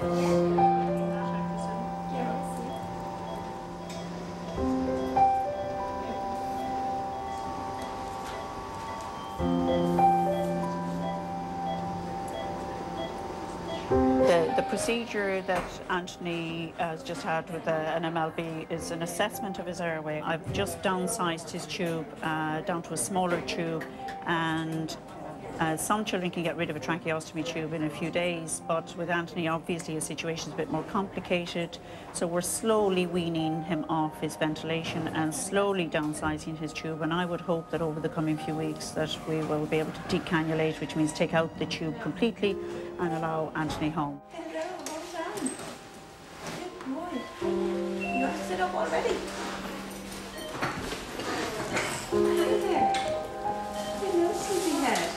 The procedure that Anthony has just had with an MLB is an assessment of his airway. I've just downsized his tube down to a smaller tube, and some children can get rid of a tracheostomy tube in a few days, but with Anthony, obviously, his situation is a bit more complicated, so we're slowly weaning him off his ventilation and slowly downsizing his tube, and I would hope that over the coming few weeks that we will be able to decannulate, which means take out the tube completely and allow Anthony home. Hello, well done. Good boy. You have to sit up already. Hello there. Hello, sleepyhead.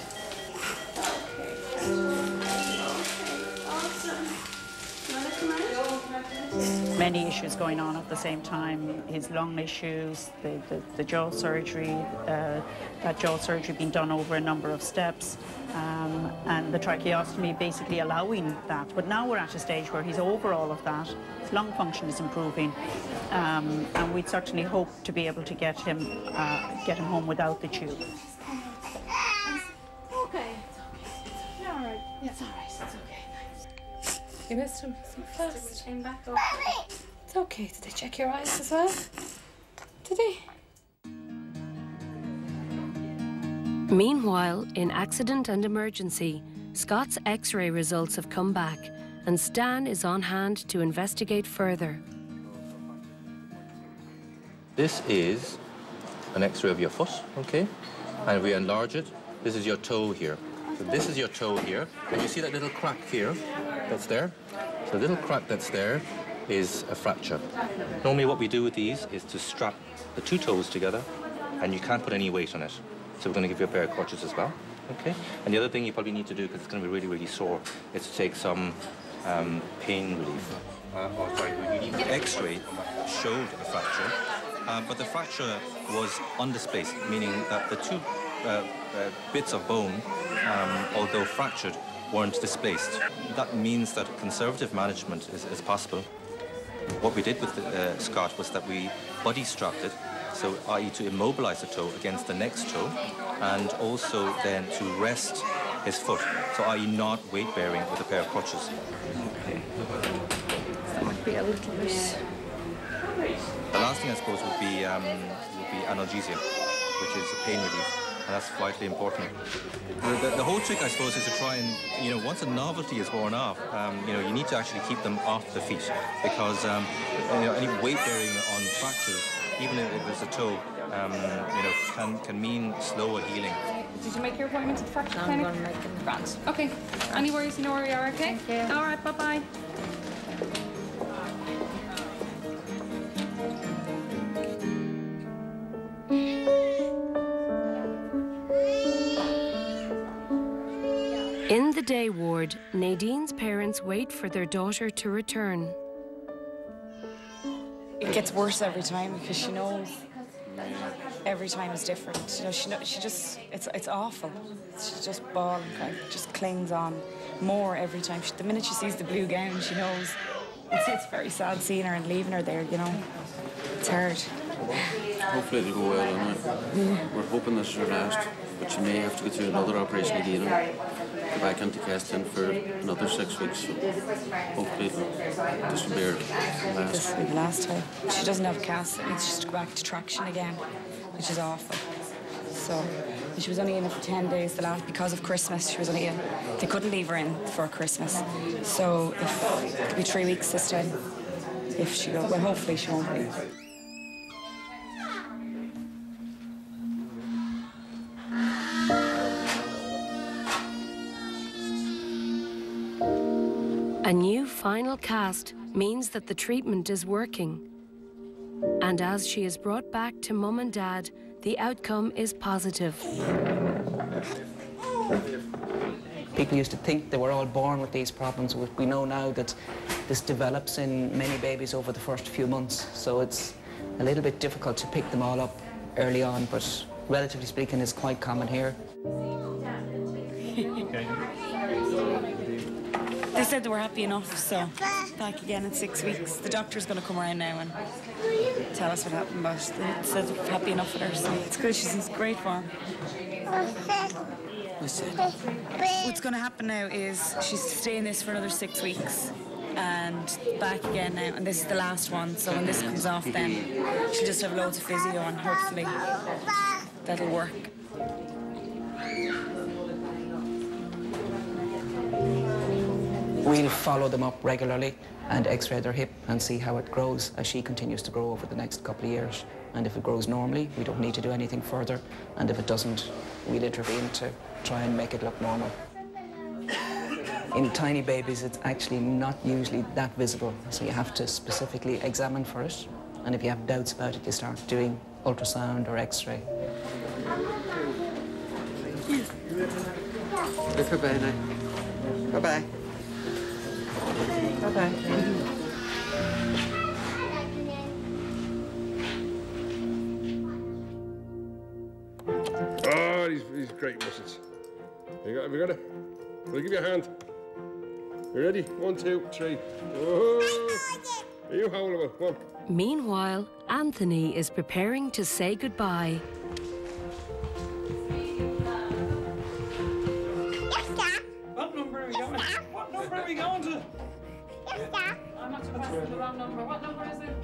Many issues going on at the same time. His lung issues, the jaw surgery, that jaw surgery being done over a number of steps, and the tracheostomy basically allowing that. But now we're at a stage where he's over all of that. His lung function is improving, and we'd certainly hope to be able to get him home without the tube. Okay. It's okay. You're all right. Yeah. It's all right. It's okay. Thanks. You missed him so fast. Came back up. It's okay. Did they check your eyes as well? Did they? Meanwhile, in accident and emergency, Scott's X-ray results have come back, and Stan is on hand to investigate further. This is an X-ray of your foot, okay? And if we enlarge it, this is your toe here. So this is your toe here, and you see that little crack here that's there? So the little crack that's there is a fracture. Normally what we do with these is to strap the two toes together, and you can't put any weight on it. So we're going to give you a pair of crutches as well, okay? And the other thing you probably need to do, because it's going to be really, really sore, is to take some pain relief. The X-ray showed a fracture, but the fracture was undisplaced, meaning that the two bits of bone, although fractured, weren't displaced. That means that conservative management is possible. What we did with Scott was that we body strapped it, so i.e. to immobilize the toe against the next toe, and also then to rest his foot, so i.e. not weight-bearing with a pair of crutches. Okay. That might be a little bit... The last thing, I suppose, would be analgesia, which is a pain relief. And that's vitally important. The whole trick, I suppose, is to try and, once a novelty is worn off, you need to actually keep them off the feet, because, any weight bearing on fractures, even if it's a toe, can mean slower healing. Did you make your appointment at the fracture clinic? I'm going to make them. Grant. Okay. Any worries? You know where we are, okay? Thank you. All right, bye-bye. In the day ward, Nadine's parents wait for their daughter to return. It gets worse every time because she knows every time is different. She just, it's awful. She's just bawling, just clings on more every time. The minute she sees the blue gown, she knows. It's very sad seeing her and leaving her there, It's hard. Hopefully it'll go well anyway. We're hoping this is her last, but she may have to go through another operation again and go back into casting for another 6 weeks. So hopefully this will be her last. This will be the last time. She doesn't have a cast. It needs just to go back to traction again, which is awful. So she was only in it for 10 days because of Christmas. She was only in. They couldn't leave her in for Christmas. So it'll be 3 weeks this time. If she goes, well, hopefully she won't be. A new final cast means that the treatment is working. And as she is brought back to Mum and Dad, the outcome is positive. People used to think they were all born with these problems. We know now that this develops in many babies over the first few months, so it's a little bit difficult to pick them all up early on, but relatively speaking, it's quite common here. They said they were happy enough, so back again in 6 weeks. The doctor's going to come around now and tell us what happened, but they said they're happy enough with her, so it's good. She's in great form. What's going to happen now is she's staying this for another 6 weeks and back again now, and this is the last one, so when this comes off then she'll just have loads of physio and hopefully that'll work. We'll follow them up regularly and x-ray their hip and see how it grows as she continues to grow over the next couple of years. And if it grows normally, we don't need to do anything further. And if it doesn't, we'll intervene to try and make it look normal. In tiny babies, it's actually not usually that visible, so you have to specifically examine for it. And if you have doubts about it, you start doing ultrasound or x-ray. Bye-bye now. Bye-bye. Bye-bye. Oh, these great muscles. Have you got it? Will I give you a hand? You ready? 1, 2, 3. Oh, are you howling about? Come on. Meanwhile, Anthony is preparing to say goodbye. What number are we going to? What number are we going to? I'm not surprised the wrong number. What number is it?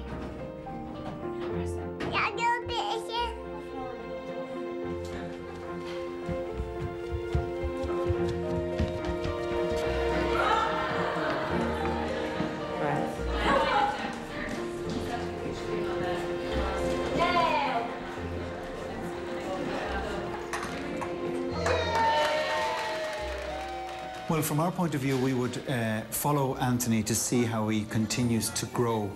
Well, from our point of view, we would follow Anthony to see how he continues to grow.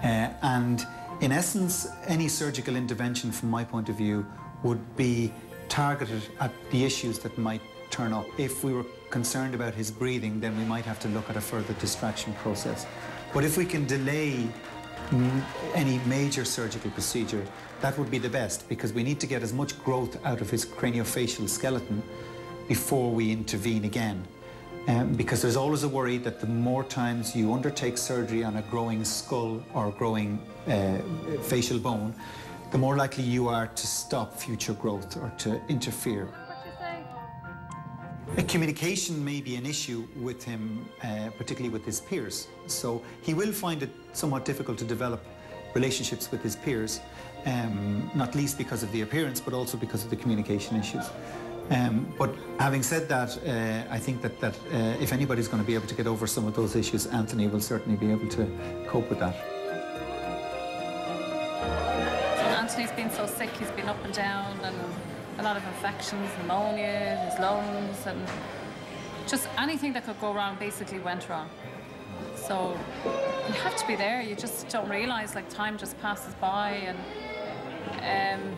And in essence, any surgical intervention, from my point of view, would be targeted at the issues that might turn up. If we were concerned about his breathing, then we might have to look at a further distraction process. But if we can delay any major surgical procedure, that would be the best, because we need to get as much growth out of his craniofacial skeleton before we intervene again. Because there's always a worry that the more times you undertake surgery on a growing skull or growing facial bone, the more likely you are to stop future growth or to interfere. Communication may be an issue with him, particularly with his peers. So he will find it somewhat difficult to develop relationships with his peers, not least because of the appearance, but also because of the communication issues. But having said that, I think that if anybody's going to be able to get over some of those issues, Anthony will certainly be able to cope with that. Anthony's been so sick, he's been up and down, and a lot of infections, pneumonia, his lungs, and just anything that could go wrong basically went wrong. So you have to be there. You just don't realise, like, time just passes by, and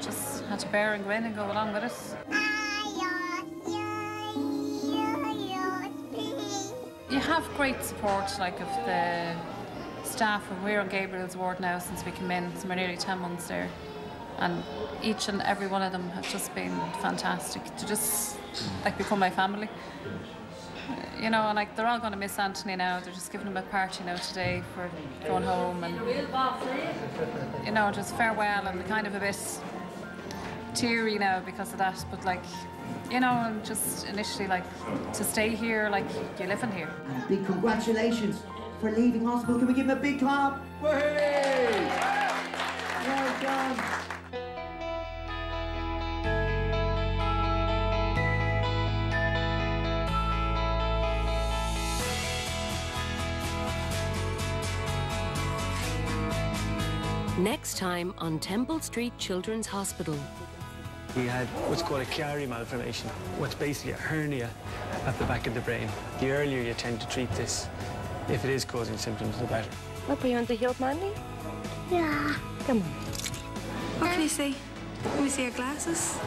just had to bear and grin and go along with it. You have great support, like, of the staff, and we're on Gabriel's ward now since we came in, so we're nearly 10 months there. And each and every one of them have just been fantastic to just, like, become my family. You know, and, like, they're all going to miss Anthony now. They're just giving him a party now today for going home, and, you know, just farewell, and kind of a bit teary now because of that. But, like, you know, and just initially, like, to stay here, like, you're living here. And a big congratulations for leaving hospital. Can we give him a big clap? Way! Well done. Next time on Temple Street Children's Hospital. He had what's called a Chiari malformation, what's basically a hernia at the back of the brain. The earlier you tend to treat this, if it is causing symptoms, the better. Up, are you on the hill, Mandy? Yeah. Come on. What can you see? Can we see your glasses?